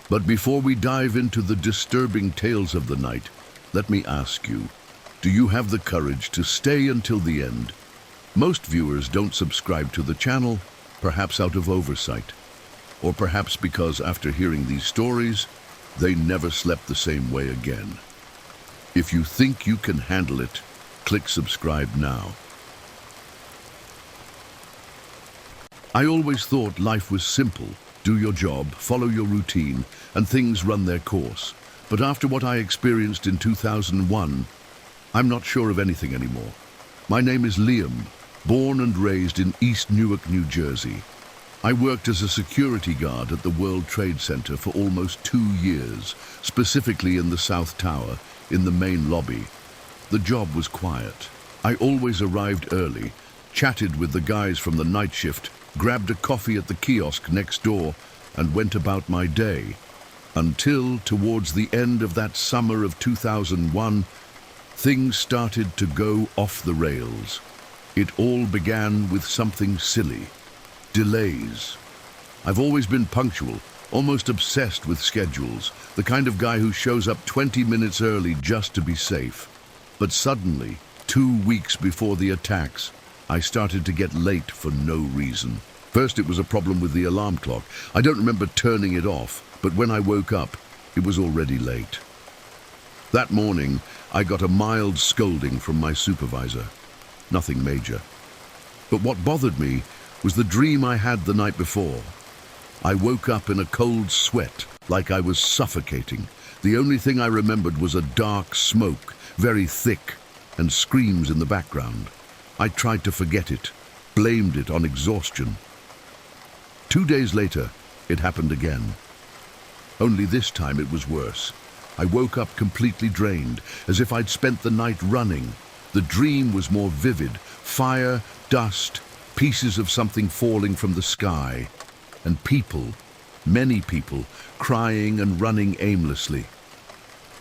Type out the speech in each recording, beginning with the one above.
But before we dive into the disturbing tales of the night, let me ask you, do you have the courage to stay until the end? Most viewers don't subscribe to the channel, perhaps out of oversight, or perhaps because after hearing these stories, they never slept the same way again. If you think you can handle it, click subscribe now. I always thought life was simple. Do your job, follow your routine, and things run their course. But after what I experienced in 2001, I'm not sure of anything anymore. My name is Liam, born and raised in East Newark, New Jersey. I worked as a security guard at the World Trade Center for almost 2 years, specifically in the South Tower, in the main lobby. The job was quiet. I always arrived early, chatted with the guys from the night shift, grabbed a coffee at the kiosk next door, and went about my day. Until, towards the end of that summer of 2001, things started to go off the rails. It all began with something silly. Delays. I've always been punctual, almost obsessed with schedules, the kind of guy who shows up 20 minutes early just to be safe. But suddenly, 2 weeks before the attacks, I started to get late for no reason. First, it was a problem with the alarm clock. I don't remember turning it off, but when I woke up, it was already late. That morning, I got a mild scolding from my supervisor. Nothing major. But what bothered me was the dream I had the night before. I woke up in a cold sweat, like I was suffocating. The only thing I remembered was a dark smoke, very thick, and screams in the background. I tried to forget it, blamed it on exhaustion. 2 days later, it happened again. Only this time it was worse. I woke up completely drained, as if I'd spent the night running. The dream was more vivid. Fire, dust, pieces of something falling from the sky, and people, many people, crying and running aimlessly.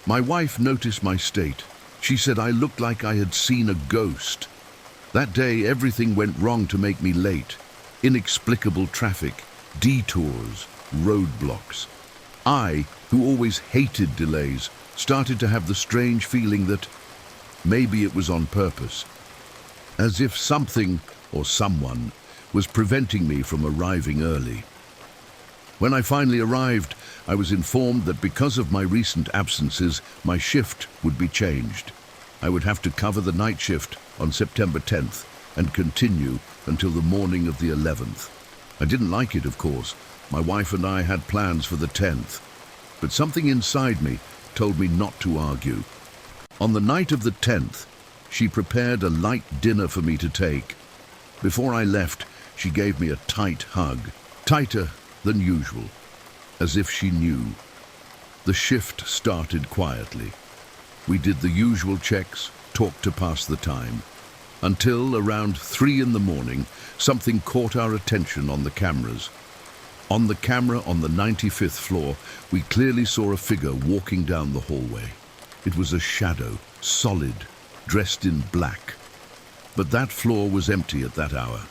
My wife noticed my state. She said I looked like I had seen a ghost. That day, everything went wrong to make me late. Inexplicable traffic, detours, roadblocks. I, who always hated delays, started to have the strange feeling that maybe it was on purpose, as if something or someone was preventing me from arriving early. When I finally arrived, I was informed that because of my recent absences, my shift would be changed. I would have to cover the night shift on September 10th and continue until the morning of the 11th. I didn't like it, of course. My wife and I had plans for the 10th, but something inside me told me not to argue. On the night of the 10th, she prepared a light dinner for me to take. Before I left, she gave me a tight hug, tighter than usual, as if she knew. The shift started quietly. We did the usual checks, talked to pass the time, until around 3 in the morning, something caught our attention on the cameras. On the camera on the 95th floor, we clearly saw a figure walking down the hallway. It was a shadow, solid, dressed in black. But that floor was empty at that hour.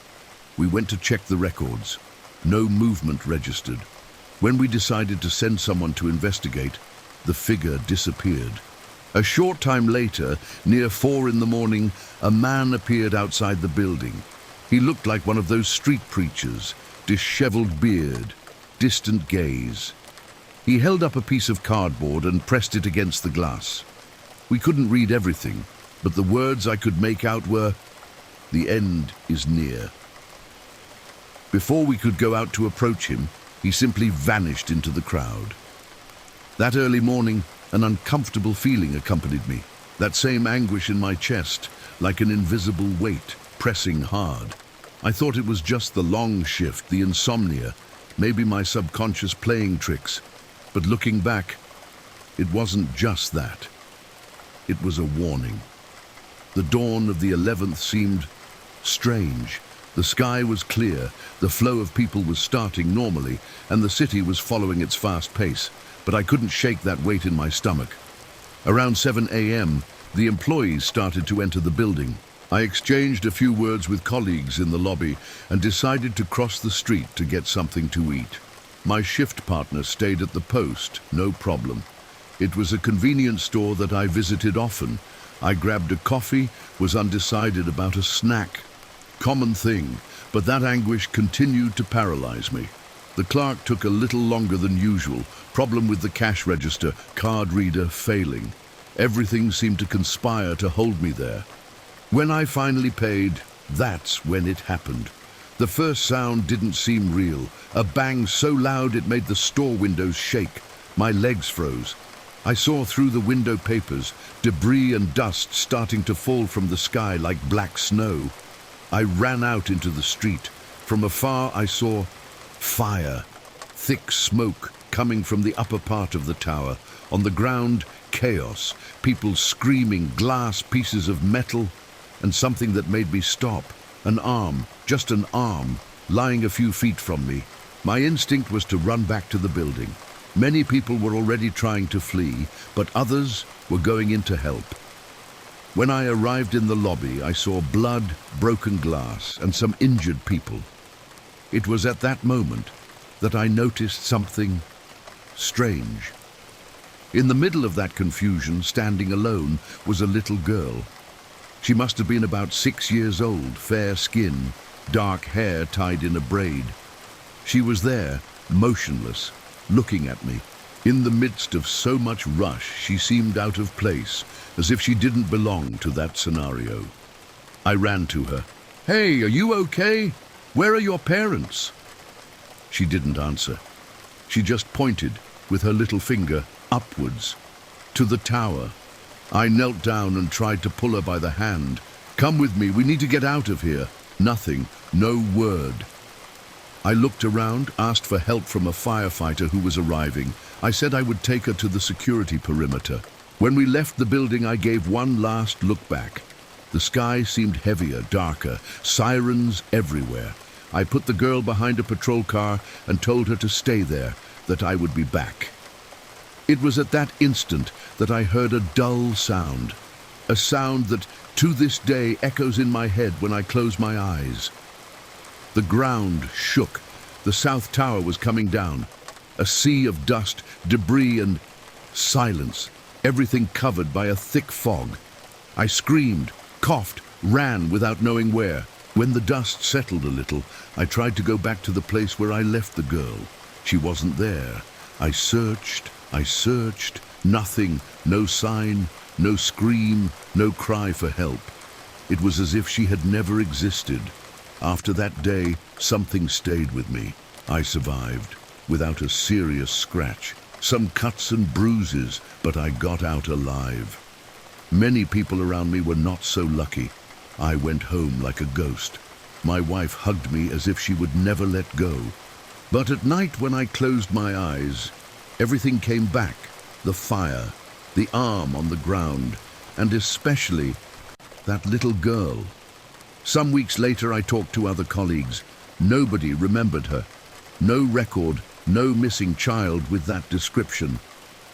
We went to check the records. No movement registered. When we decided to send someone to investigate, the figure disappeared. A short time later, near 4 in the morning, a man appeared outside the building. He looked like one of those street preachers, disheveled beard, distant gaze. He held up a piece of cardboard and pressed it against the glass. We couldn't read everything, but the words I could make out were, "The end is near." Before we could go out to approach him, he simply vanished into the crowd. That early morning, an uncomfortable feeling accompanied me. That same anguish in my chest, like an invisible weight, pressing hard. I thought it was just the long shift, the insomnia, maybe my subconscious playing tricks. But looking back, it wasn't just that. It was a warning. The dawn of the 11th seemed strange. The sky was clear, the flow of people was starting normally, and the city was following its fast pace, but I couldn't shake that weight in my stomach. Around 7 a.m., the employees started to enter the building. I exchanged a few words with colleagues in the lobby and decided to cross the street to get something to eat. My shift partner stayed at the post, no problem. It was a convenience store that I visited often. I grabbed a coffee, was undecided about a snack. Common thing, but that anguish continued to paralyze me. The clerk took a little longer than usual. Problem with the cash register, card reader failing. Everything seemed to conspire to hold me there. When I finally paid, that's when it happened. The first sound didn't seem real. A bang so loud it made the store windows shake. My legs froze. I saw through the window papers, debris and dust starting to fall from the sky like black snow. I ran out into the street. From afar I saw fire, thick smoke coming from the upper part of the tower. On the ground, chaos, people screaming, glass pieces of metal, and something that made me stop. An arm, just an arm, lying a few feet from me. My instinct was to run back to the building. Many people were already trying to flee, but others were going in to help. When I arrived in the lobby, I saw blood, broken glass, and some injured people. It was at that moment that I noticed something strange. In the middle of that confusion, standing alone, was a little girl. She must have been about 6 years old, fair skin, dark hair tied in a braid. She was there, motionless, looking at me. In the midst of so much rush, she seemed out of place, as if she didn't belong to that scenario. I ran to her. "Hey, are you okay? Where are your parents?" She didn't answer. She just pointed, with her little finger, upwards, to the tower. I knelt down and tried to pull her by the hand. "Come with me, we need to get out of here." Nothing, no word. I looked around, asked for help from a firefighter who was arriving. I said I would take her to the security perimeter. When we left the building, I gave one last look back. The sky seemed heavier, darker, sirens everywhere. I put the girl behind a patrol car and told her to stay there, that I would be back. It was at that instant that I heard a dull sound, a sound that to this day echoes in my head when I close my eyes. The ground shook. The south tower was coming down. A sea of dust, debris, and silence, everything covered by a thick fog. I screamed, coughed, ran without knowing where. When the dust settled a little, I tried to go back to the place where I left the girl. She wasn't there. I searched, nothing, no sign, no scream, no cry for help. It was as if she had never existed. After that day, something stayed with me. I survived, without a serious scratch. Some cuts and bruises, but I got out alive. Many people around me were not so lucky. I went home like a ghost. My wife hugged me as if she would never let go. But at night when I closed my eyes, everything came back. The fire, the arm on the ground, and especially that little girl. Some weeks later I talked to other colleagues. Nobody remembered her. No record, no missing child with that description.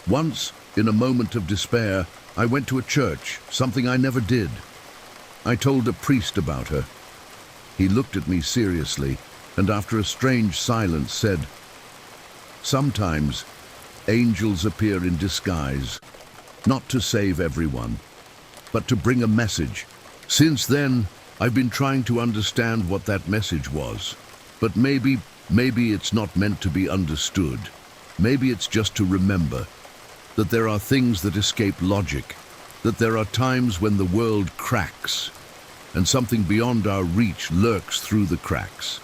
Once, in a moment of despair, I went to a church, something I never did. I told a priest about her. He looked at me seriously, and after a strange silence said, "Sometimes angels appear in disguise, not to save everyone, but to bring a message." Since then, I've been trying to understand what that message was. But maybe it's not meant to be understood. Maybe it's just to remember that there are things that escape logic, that there are times when the world cracks, and something beyond our reach lurks through the cracks.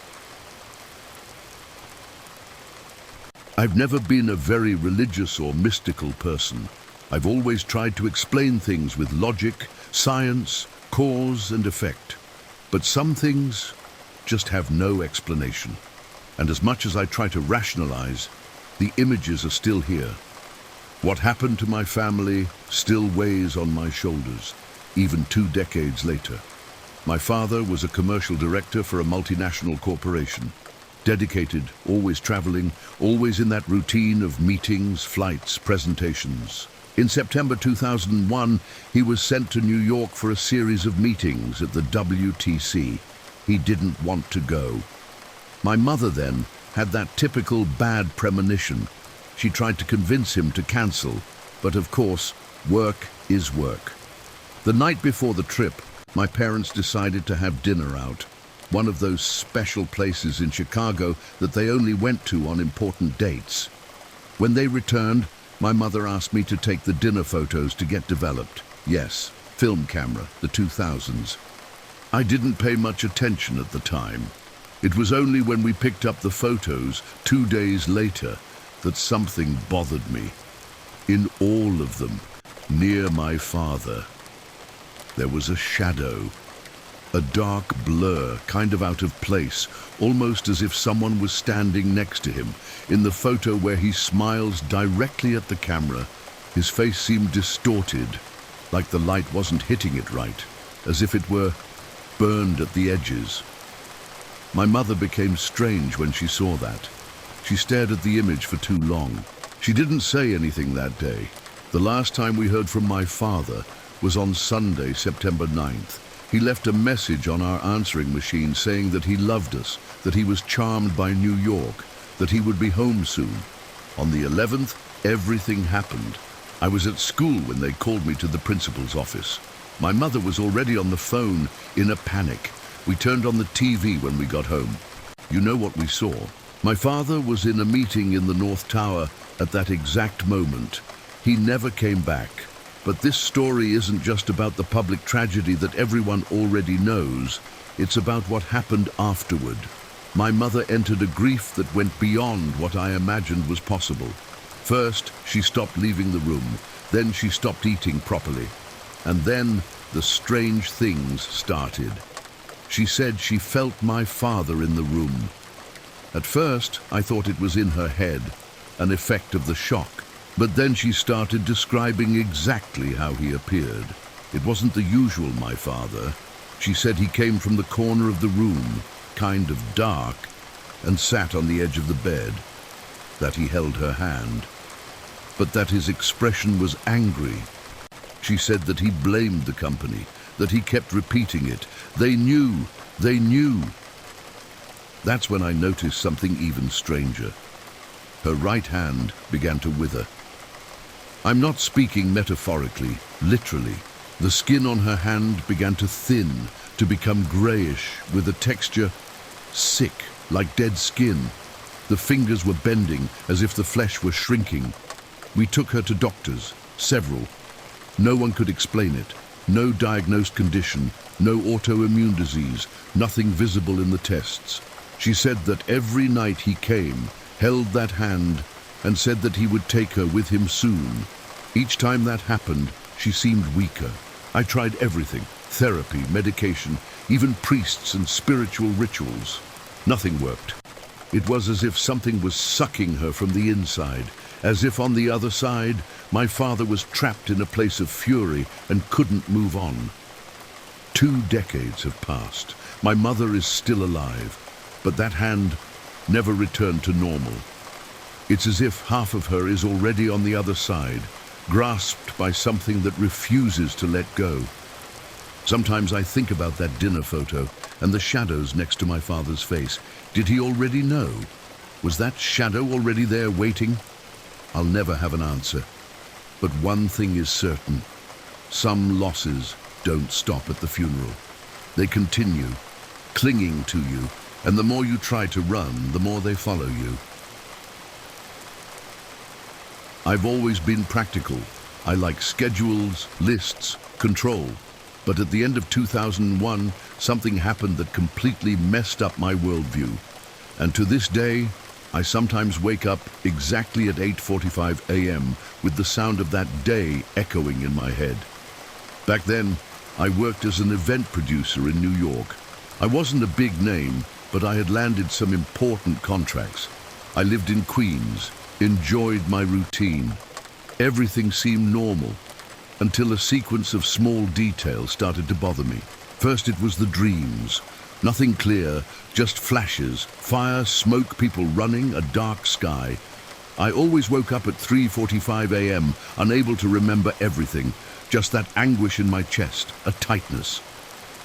I've never been a very religious or mystical person. I've always tried to explain things with logic, science, cause and effect. But some things just have no explanation. And as much as I try to rationalize, the images are still here. What happened to my family still weighs on my shoulders, even 2 decades later. My father was a commercial director for a multinational corporation. Dedicated, always traveling, always in that routine of meetings, flights, presentations. In September 2001, he was sent to New York for a series of meetings at the WTC. He didn't want to go. My mother then had that typical bad premonition. She tried to convince him to cancel, but of course, work is work. The night before the trip, my parents decided to have dinner out, one of those special places in Chicago that they only went to on important dates. When they returned, my mother asked me to take the dinner photos to get developed. Yes, film camera, the 2000s. I didn't pay much attention at the time. It was only when we picked up the photos 2 days later that something bothered me. In all of them, near my father, there was a shadow. A dark blur, kind of out of place, almost as if someone was standing next to him. In the photo where he smiles directly at the camera, his face seemed distorted, like the light wasn't hitting it right, as if it were burned at the edges. My mother became strange when she saw that. She stared at the image for too long. She didn't say anything that day. The last time we heard from my father was on Sunday, September 9th. He left a message on our answering machine saying that he loved us, that he was charmed by New York, that he would be home soon. On the 11th, everything happened. I was at school when they called me to the principal's office. My mother was already on the phone in a panic. We turned on the TV when we got home. You know what we saw? My father was in a meeting in the North Tower at that exact moment. He never came back. But this story isn't just about the public tragedy that everyone already knows. It's about what happened afterward. My mother entered a grief that went beyond what I imagined was possible. First, she stopped leaving the room. Then she stopped eating properly. And then the strange things started. She said she felt my father in the room. At first, I thought it was in her head, an effect of the shock. But then she started describing exactly how he appeared. It wasn't the usual my father. She said he came from the corner of the room, kind of dark, and sat on the edge of the bed, that he held her hand, but that his expression was angry. She said that he blamed the company, that he kept repeating it. They knew, they knew. That's when I noticed something even stranger. Her right hand began to wither. I'm not speaking metaphorically, literally. The skin on her hand began to thin, to become grayish, with a texture sick, like dead skin. The fingers were bending, as if the flesh were shrinking. We took her to doctors, several. No one could explain it. No diagnosed condition, no autoimmune disease, nothing visible in the tests. She said that every night he came, held that hand, and said that he would take her with him soon. Each time that happened, she seemed weaker. I tried everything, therapy, medication, even priests and spiritual rituals. Nothing worked. It was as if something was sucking her from the inside, as if on the other side, my father was trapped in a place of fury and couldn't move on. 2 decades have passed. My mother is still alive, but that hand never returned to normal. It's as if half of her is already on the other side, grasped by something that refuses to let go. Sometimes I think about that dinner photo and the shadows next to my father's face. Did he already know? Was that shadow already there waiting? I'll never have an answer. But one thing is certain. Some losses don't stop at the funeral. They continue, clinging to you, and the more you try to run, the more they follow you. I've always been practical. I like schedules, lists, control. But at the end of 2001, something happened that completely messed up my worldview. And to this day, I sometimes wake up exactly at 8:45 a.m. with the sound of that day echoing in my head. Back then, I worked as an event producer in New York. I wasn't a big name, but I had landed some important contracts. I lived in Queens, enjoyed my routine. Everything seemed normal, until a sequence of small details started to bother me. First it was the dreams. Nothing clear, just flashes, fire, smoke, people running, a dark sky. I always woke up at 3:45 a.m., unable to remember everything, just that anguish in my chest, a tightness.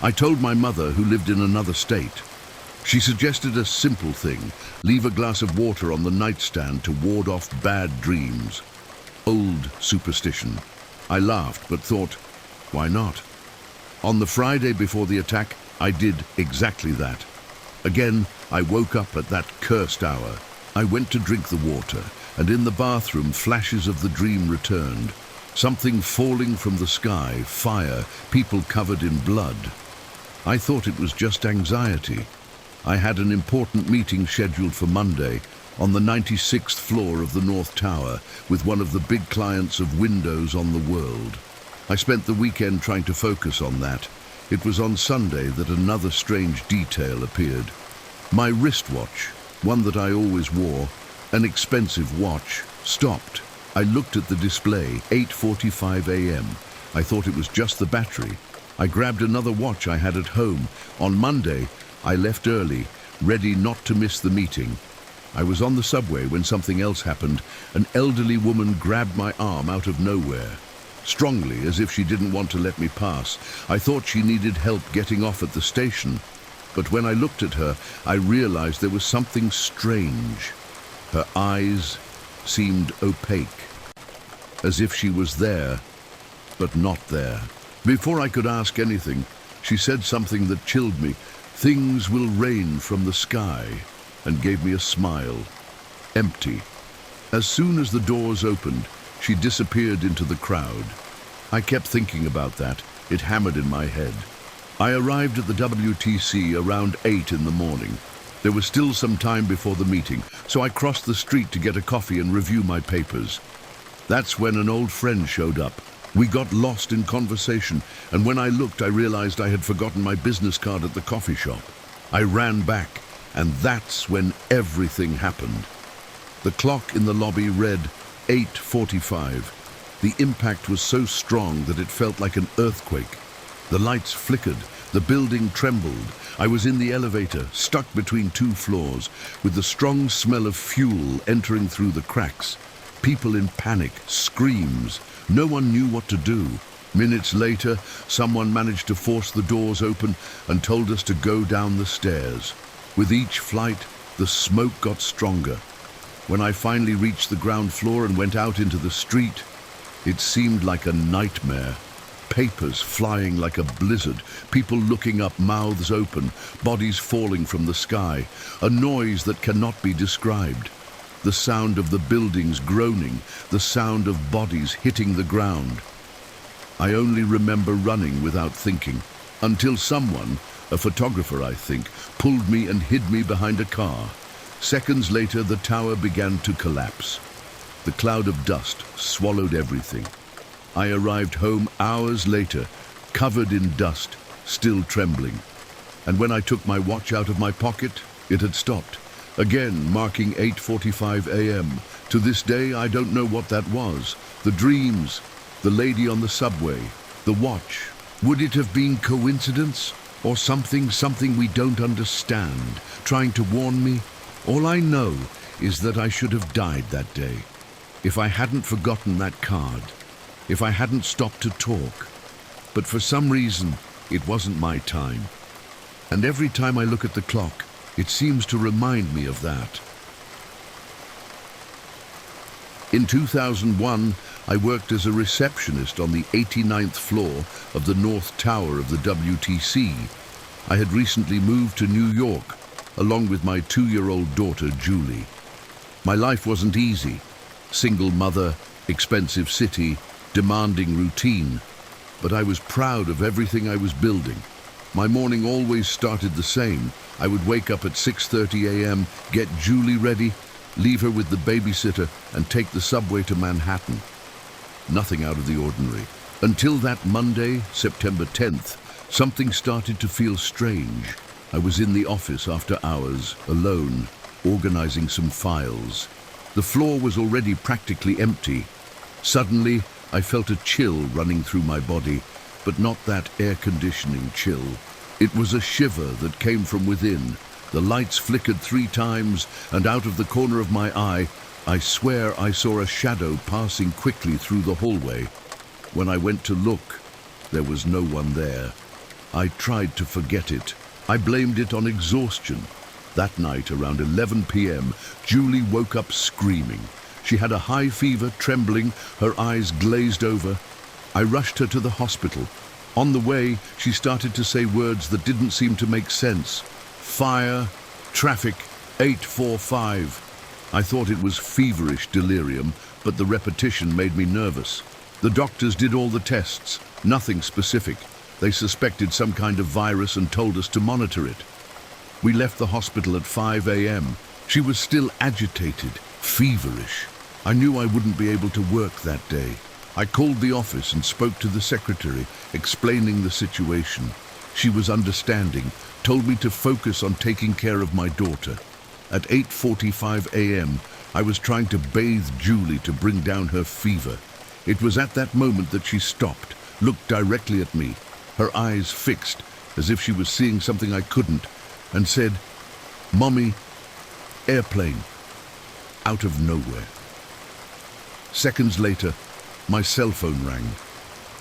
I told my mother, who lived in another state. She suggested a simple thing: leave a glass of water on the nightstand to ward off bad dreams. Old superstition. I laughed, but thought, why not? On the Friday before the attack, I did exactly that. Again, I woke up at that cursed hour. I went to drink the water, and in the bathroom, flashes of the dream returned. Something falling from the sky, fire, people covered in blood. I thought it was just anxiety. I had an important meeting scheduled for Monday on the 96th floor of the North Tower with one of the big clients of Windows on the world. I spent the weekend trying to focus on that. It was on Sunday that another strange detail appeared. My wristwatch, one that I always wore, an expensive watch, stopped. I looked at the display, 8:45 a.m. I thought it was just the battery. I grabbed another watch I had at home. On Monday, I left early, ready not to miss the meeting. I was on the subway when something else happened. An elderly woman grabbed my arm out of nowhere, strongly, as if she didn't want to let me pass. I thought she needed help getting off at the station, but when I looked at her, I realized there was something strange. Her eyes seemed opaque, as if she was there, but not there. Before I could ask anything, she said something that chilled me. Things will rain from the sky, and gave me a smile. Empty. As soon as the doors opened, she disappeared into the crowd. I kept thinking about that. It hammered in my head. I arrived at the WTC around 8 in the morning. There was still some time before the meeting, so I crossed the street to get a coffee and review my papers. That's when an old friend showed up. We got lost in conversation, and when I looked, I realized I had forgotten my business card at the coffee shop. I ran back, and that's when everything happened. The clock in the lobby read 8:45. The impact was so strong that it felt like an earthquake. The lights flickered, the building trembled. I was in the elevator, stuck between two floors, with the strong smell of fuel entering through the cracks. People in panic, screams. No one knew what to do. Minutes later, someone managed to force the doors open and told us to go down the stairs. With each flight, the smoke got stronger. When I finally reached the ground floor and went out into the street, it seemed like a nightmare. Papers flying like a blizzard, people looking up, mouths open, bodies falling from the sky, a noise that cannot be described. The sound of the buildings groaning, the sound of bodies hitting the ground. I only remember running without thinking, until someone, a photographer I think, pulled me and hid me behind a car. Seconds later, the tower began to collapse. The cloud of dust swallowed everything. I arrived home hours later, covered in dust, still trembling. And when I took my watch out of my pocket, it had stopped. Again, marking 8:45 a.m. To this day, I don't know what that was. The dreams, the lady on the subway, the watch. Would it have been coincidence? Or something we don't understand, trying to warn me? All I know is that I should have died that day. If I hadn't forgotten that card, if I hadn't stopped to talk. But for some reason, it wasn't my time. And every time I look at the clock, it seems to remind me of that. In 2001, I worked as a receptionist on the 89th floor of the North Tower of the WTC. I had recently moved to New York, along with my 2-year-old daughter, Julie. My life wasn't easy. Single mother, expensive city, demanding routine. But I was proud of everything I was building. My morning always started the same. I would wake up at 6:30 a.m., get Julie ready, leave her with the babysitter, and take the subway to Manhattan. Nothing out of the ordinary. Until that Monday, September 10th, something started to feel strange. I was in the office after hours, alone, organizing some files. The floor was already practically empty. Suddenly, I felt a chill running through my body, but not that air conditioning chill. It was a shiver that came from within. The lights flickered 3 times, and out of the corner of my eye, I swear I saw a shadow passing quickly through the hallway. When I went to look, there was no one there. I tried to forget it. I blamed it on exhaustion, That night, around 11 p.m., Julie woke up screaming. She had a high fever, trembling, her eyes glazed over. I rushed her to the hospital. On the way, she started to say words that didn't seem to make sense. Fire, traffic, 845. I thought it was feverish delirium, but the repetition made me nervous. The doctors did all the tests, nothing specific. They suspected some kind of virus and told us to monitor it. We left the hospital at 5 a.m. She was still agitated, feverish. I knew I wouldn't be able to work that day. I called the office and spoke to the secretary, explaining the situation. She was understanding, told me to focus on taking care of my daughter. At 8:45 a.m., I was trying to bathe Julie to bring down her fever. It was at that moment that she stopped, looked directly at me, her eyes fixed, as if she was seeing something I couldn't, and said, "Mommy, airplane," out of nowhere. Seconds later, my cell phone rang.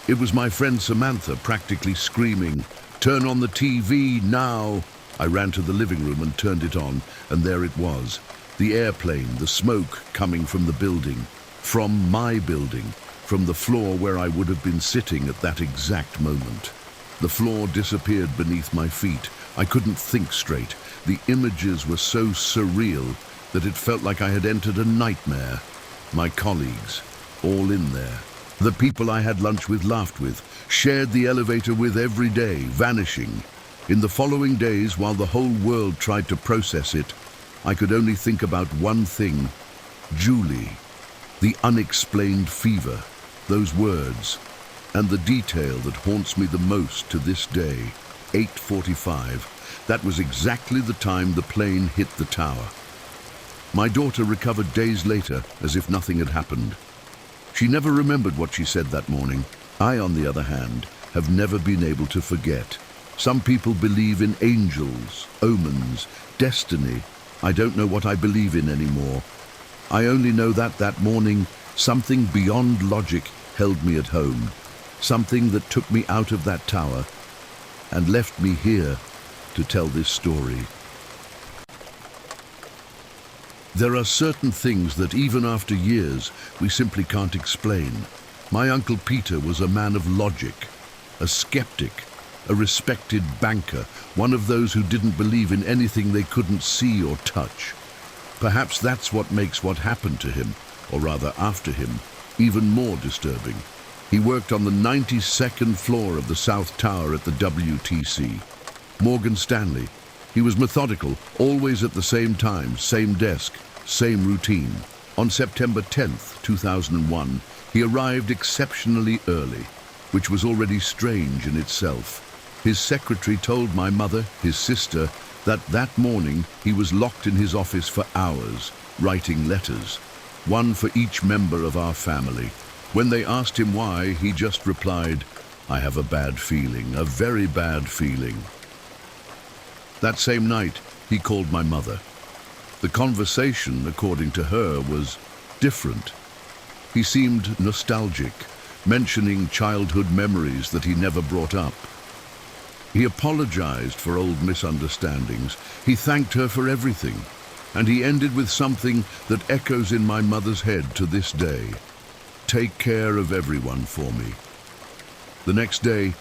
It was my friend Samantha, practically screaming, "Turn on the TV now!" I ran to the living room and turned it on, and there it was. The airplane, the smoke coming from the building. From my building, from the floor where I would have been sitting at that exact moment. The floor disappeared beneath my feet. I couldn't think straight. The images were so surreal that it felt like I had entered a nightmare. My colleagues, all in there. The people I had lunch with, laughed with, shared the elevator with every day, vanishing. In the following days, while the whole world tried to process it, I could only think about one thing: Julie, the unexplained fever, those words, and the detail that haunts me the most to this day. 8:45. That was exactly the time the plane hit the tower. My daughter recovered days later, as if nothing had happened. She never remembered what she said that morning. I, on the other hand, have never been able to forget. Some people believe in angels, omens, destiny. I don't know what I believe in anymore. I only know that that morning, something beyond logic held me at home. Something that took me out of that tower and left me here to tell this story. There are certain things that even after years, we simply can't explain. My Uncle Peter was a man of logic, a skeptic, a respected banker, one of those who didn't believe in anything they couldn't see or touch. Perhaps that's what makes what happened to him, or rather after him, even more disturbing. He worked on the 92nd floor of the South Tower at the WTC. Morgan Stanley. He was methodical, always at the same time, same desk, same routine. On September 10th, 2001, he arrived exceptionally early, which was already strange in itself. His secretary told my mother, his sister, that morning he was locked in his office for hours, writing letters, one for each member of our family. When they asked him why, he just replied, "I have a bad feeling, a very bad feeling." That same night, he called my mother. The conversation, according to her, was different. He seemed nostalgic, mentioning childhood memories that he never brought up. He apologized for old misunderstandings. He thanked her for everything. And he ended with something that echoes in my mother's head to this day. "Take care of everyone for me." The next day,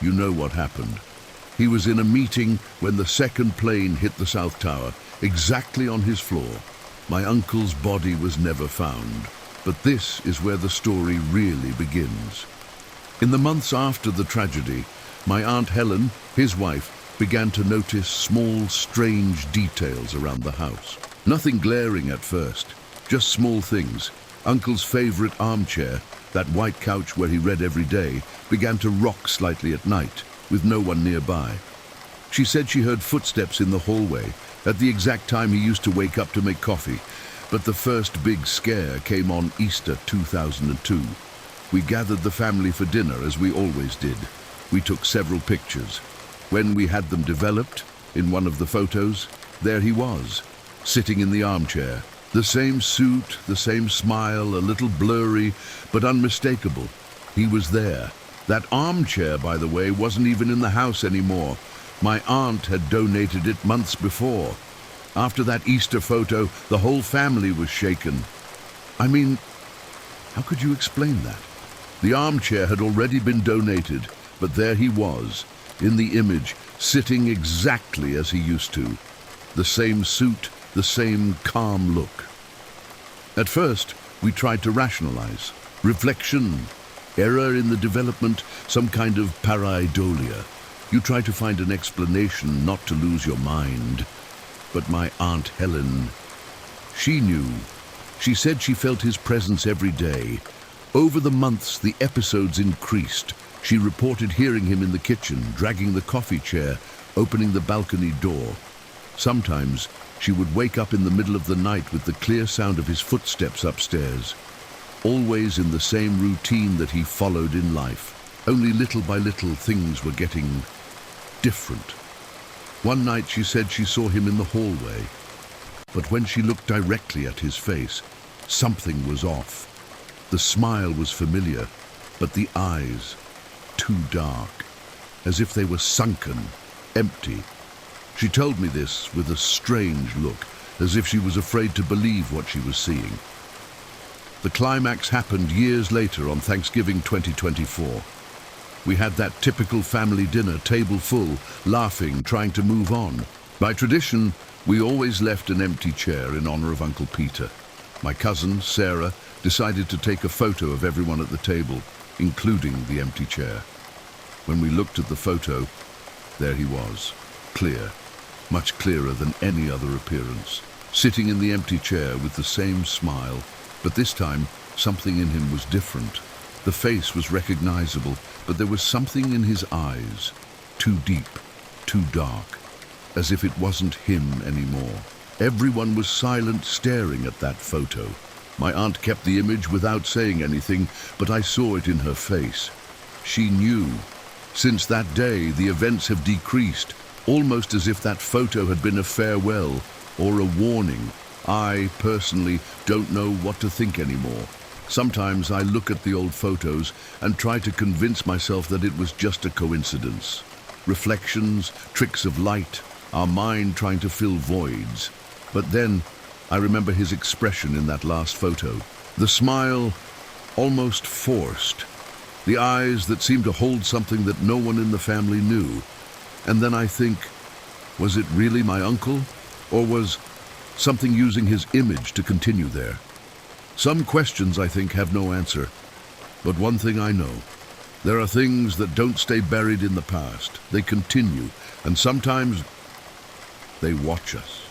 you know what happened. He was in a meeting when the second plane hit the South Tower, exactly on his floor. My uncle's body was never found. But this is where the story really begins. In the months after the tragedy, my Aunt Helen, his wife, began to notice small, strange details around the house. Nothing glaring at first, just small things. Uncle's favorite armchair, that white couch where he read every day, began to rock slightly at night, with no one nearby. She said she heard footsteps in the hallway, at the exact time he used to wake up to make coffee. But the first big scare came on Easter 2002. We gathered the family for dinner, as we always did. We took several pictures. When we had them developed, in one of the photos, there he was, sitting in the armchair. The same suit, the same smile, a little blurry, but unmistakable. He was there. That armchair, by the way, wasn't even in the house anymore. My aunt had donated it months before. After that Easter photo, the whole family was shaken. I mean, how could you explain that? The armchair had already been donated, but there he was, in the image, sitting exactly as he used to. The same suit, the same calm look. At first, we tried to rationalize. Reflection, error in the development, some kind of pareidolia. You try to find an explanation not to lose your mind. But my Aunt Helen, she knew. She said she felt his presence every day. Over the months, the episodes increased. She reported hearing him in the kitchen, dragging the coffee chair, opening the balcony door. Sometimes, she would wake up in the middle of the night with the clear sound of his footsteps upstairs. Always in the same routine that he followed in life. Only little by little, things were getting different. One night, she said she saw him in the hallway. But when she looked directly at his face, something was off. The smile was familiar, but the eyes, too dark, as if they were sunken, empty. She told me this with a strange look, as if she was afraid to believe what she was seeing. The climax happened years later on Thanksgiving 2024. We had that typical family dinner, table full, laughing, trying to move on. By tradition, we always left an empty chair in honor of Uncle Peter. My cousin, Sarah, decided to take a photo of everyone at the table, including the empty chair. When we looked at the photo, there he was, clear, much clearer than any other appearance, sitting in the empty chair with the same smile, but this time something in him was different. The face was recognizable, but there was something in his eyes, too deep, too dark, as if it wasn't him anymore. Everyone was silent, staring at that photo. My aunt kept the image without saying anything, but I saw it in her face. She knew. Since that day, the events have decreased, almost as if that photo had been a farewell or a warning. I, personally, don't know what to think anymore. Sometimes I look at the old photos and try to convince myself that it was just a coincidence. Reflections, tricks of light, our mind trying to fill voids. But then, I remember his expression in that last photo. The smile, almost forced. The eyes that seemed to hold something that no one in the family knew. And then I think, was it really my uncle? Or was something using his image to continue there? Some questions, I think, have no answer. But one thing I know, there are things that don't stay buried in the past. They continue, and sometimes they watch us.